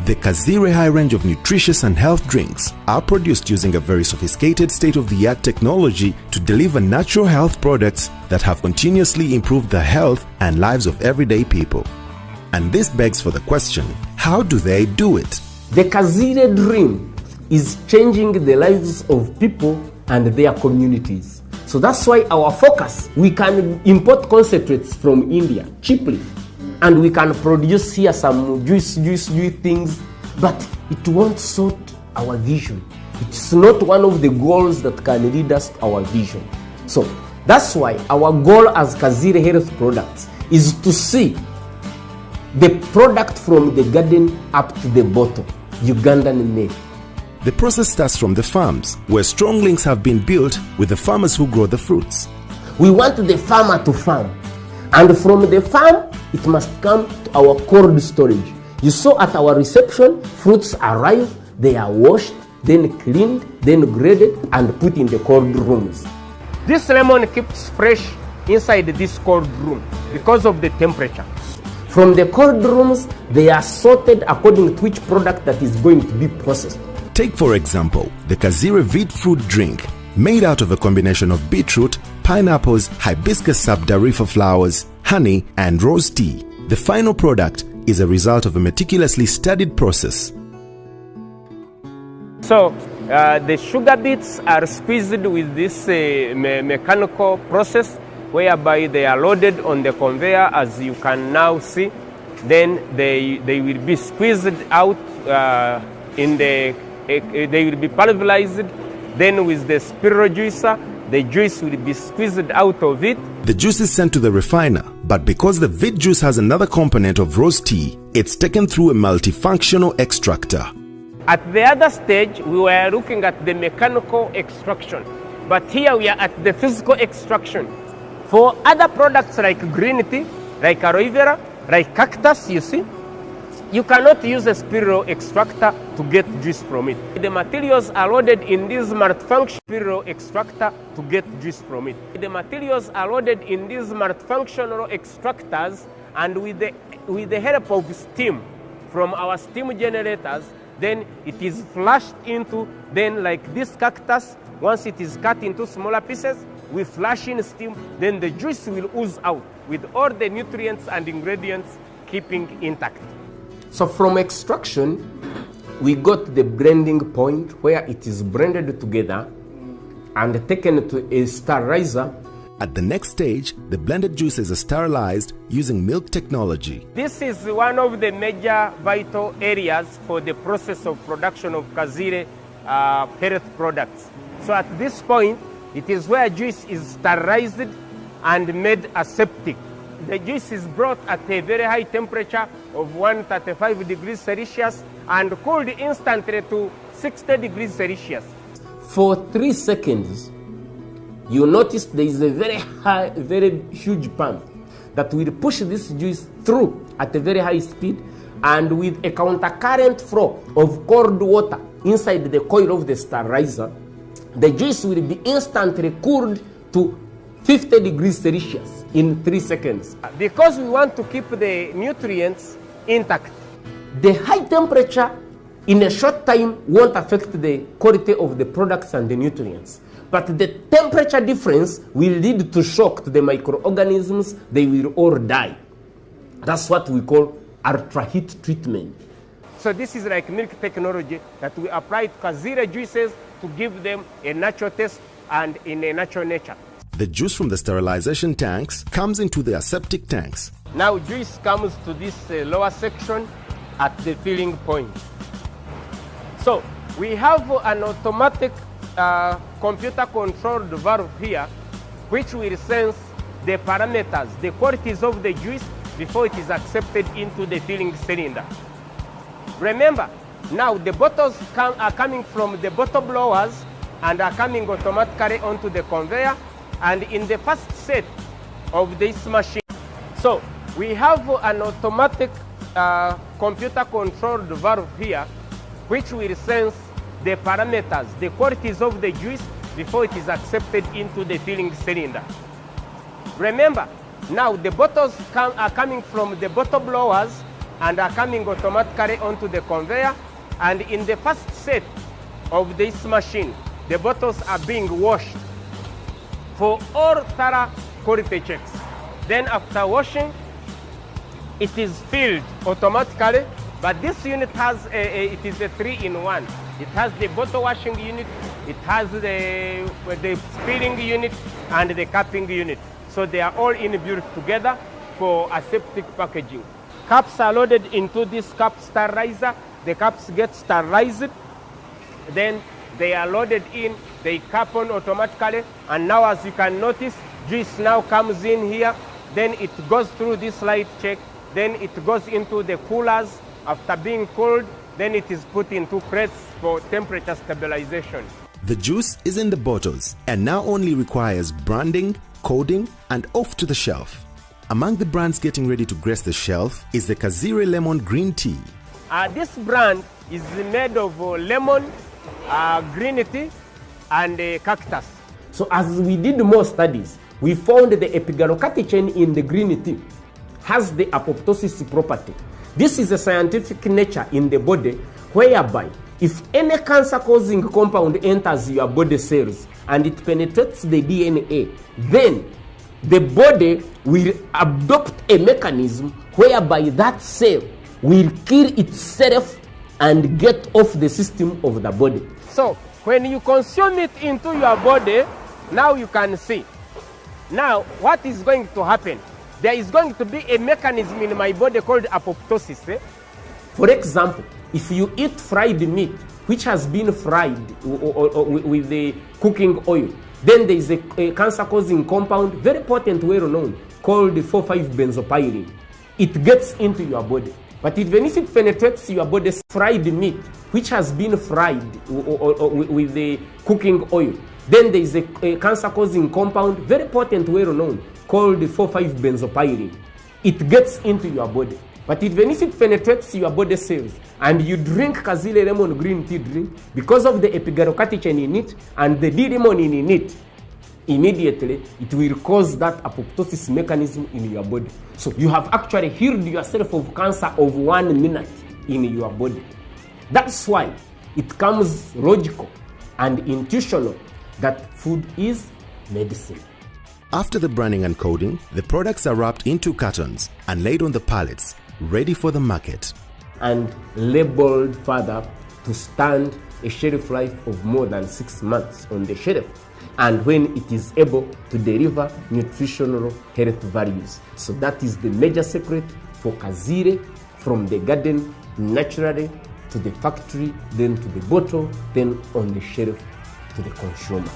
The Kazire high range of nutritious and health drinks are produced using a very sophisticated state-of-the-art technology to deliver natural health products that have continuously improved the health and lives of everyday people. And this begs for the question, how do they do it? The Kazire dream is changing the lives of people and their communities. So that's why our focus, we can import concentrates from India cheaply, and we can produce here some juice things, but it won't suit our vision. It's not one of the goals that can lead us to our vision. So that's why our goal as Kazire Health Products is to see the product from the garden up to the bottle, Ugandan made. The process starts from the farms, where strong links have been built with the farmers who grow the fruits. We want the farmer to farm, and from the farm, it must come to our cold storage. You saw at our reception, fruits arrive, they are washed, then cleaned, then graded, and put in the cold rooms. This lemon keeps fresh inside this cold room because of the temperature. From the cold rooms, they are sorted according to which product that is going to be processed. Take, for example, the Kazire Vid Fruit Drink, made out of a combination of beetroot, pineapples, hibiscus subdarifa flowers, honey, and rose tea. The final product is a result of a meticulously studied process. So, the sugar beets are squeezed with this mechanical process, whereby they are loaded on the conveyor, as you can now see. Then they will be squeezed out they will be pulverized. Then with the spiral juicer, the juice will be squeezed out of it. The juice is sent to the refiner, but because the Vid juice has another component of rose tea, it's taken through a multifunctional extractor. At the other stage, we were looking at the mechanical extraction, but here we are at the physical extraction. For other products like green tea, like aloe vera, like cactus, you see, you cannot use a spiral extractor to get juice from it. The materials are loaded in this multifunctional spiral extractor to get juice from it. The materials are loaded in these multifunctional extractors, and with the help of steam from our steam generators, then it is flashed into, then like this cactus, once it is cut into smaller pieces, we flash in steam, then the juice will ooze out with all the nutrients and ingredients keeping intact. So from extraction, we got the blending point where it is blended together and taken to a sterilizer. At the next stage, the blended juices are sterilized using milk technology. This is one of the major vital areas for the process of production of Kazire health products. So at this point, it is where juice is sterilized and made aseptic. The juice is brought at a very high temperature of 135 degrees Celsius and cooled instantly to 60 degrees Celsius. For 3 seconds, you notice there is a very huge pump that will push this juice through at a very high speed, and with a countercurrent flow of cold water inside the coil of the sterilizer, the juice will be instantly cooled to 50 degrees Celsius in 3 seconds. Because we want to keep the nutrients intact, the high temperature in a short time won't affect the quality of the products and the nutrients. But the temperature difference will lead to shock to the microorganisms. They will all die. That's what we call ultra heat treatment. So this is like milk technology that we apply to Kazire juices to give them a natural taste and in a natural nature. The juice from the sterilization tanks comes into the aseptic tanks. Now juice comes to this lower section at the filling point. So we have an automatic computer-controlled valve here, which will sense the parameters, the qualities of the juice before it is accepted into the filling cylinder. Remember, now the bottles are coming from the bottle blowers and are coming automatically onto the conveyor, and in the first set of this machine. So we have an automatic computer-controlled valve here, which will sense the parameters, the qualities of the juice before it is accepted into the filling cylinder. Remember, now the bottles are coming from the bottle blowers and are coming automatically onto the conveyor. And in the first set of this machine, the bottles are being washed for all thorough quality checks. Then after washing, it is filled automatically, but this unit has it is a 3-in-1. It has the bottle washing unit, it has the filling unit, and the capping unit. So they are all inbuilt together for aseptic packaging. Cups are loaded into this cup sterilizer. The cups get sterilized, then they are loaded in, they cap on automatically, and now as you can notice, juice now comes in here, then it goes through this light check, then it goes into the coolers. After being cooled, then it is put into crates for temperature stabilization. The juice is in the bottles and now only requires branding, coding, and off to the shelf. Among the brands getting ready to grace the shelf is the Kazire lemon green tea. This brand is made of lemon, green tea, and cactus. So as we did more studies, we found the epigallocatechin in the green tea has the apoptosis property. This is a scientific nature in the body whereby if any cancer-causing compound enters your body cells and it penetrates the DNA, then the body will adopt a mechanism whereby that cell will kill itself and get off the system of the body. So when you consume it into your body, now you can see. Now what is going to happen? There is going to be a mechanism in my body called apoptosis. For example, if you eat fried meat, which has been fried with the cooking oil, then there is a cancer-causing compound, very potent, well-known, called 4,5-benzopyrene. It gets into your body. But even if it penetrates your body, fried meat, which has been fried with the cooking oil, then there is a cancer-causing compound, very potent, well-known, called 4,5-benzopyrene. It gets into your body. But even if it penetrates your body cells and you drink Kazire lemon green tea drink, because of the epigallocatechin in it and the D-limonene in it, immediately it will cause that apoptosis mechanism in your body. So you have actually healed yourself of cancer of 1 minute in your body. That's why it comes logical and intuitional that food is medicine. After the branding and coding, the products are wrapped into cartons and laid on the pallets, ready for the market. And labeled further to stand a shelf life of more than 6 months on the shelf, and when it is able to deliver nutritional health values. So that is the major secret for Kazire, from the garden naturally to the factory, then to the bottle, then on the shelf to the consumer.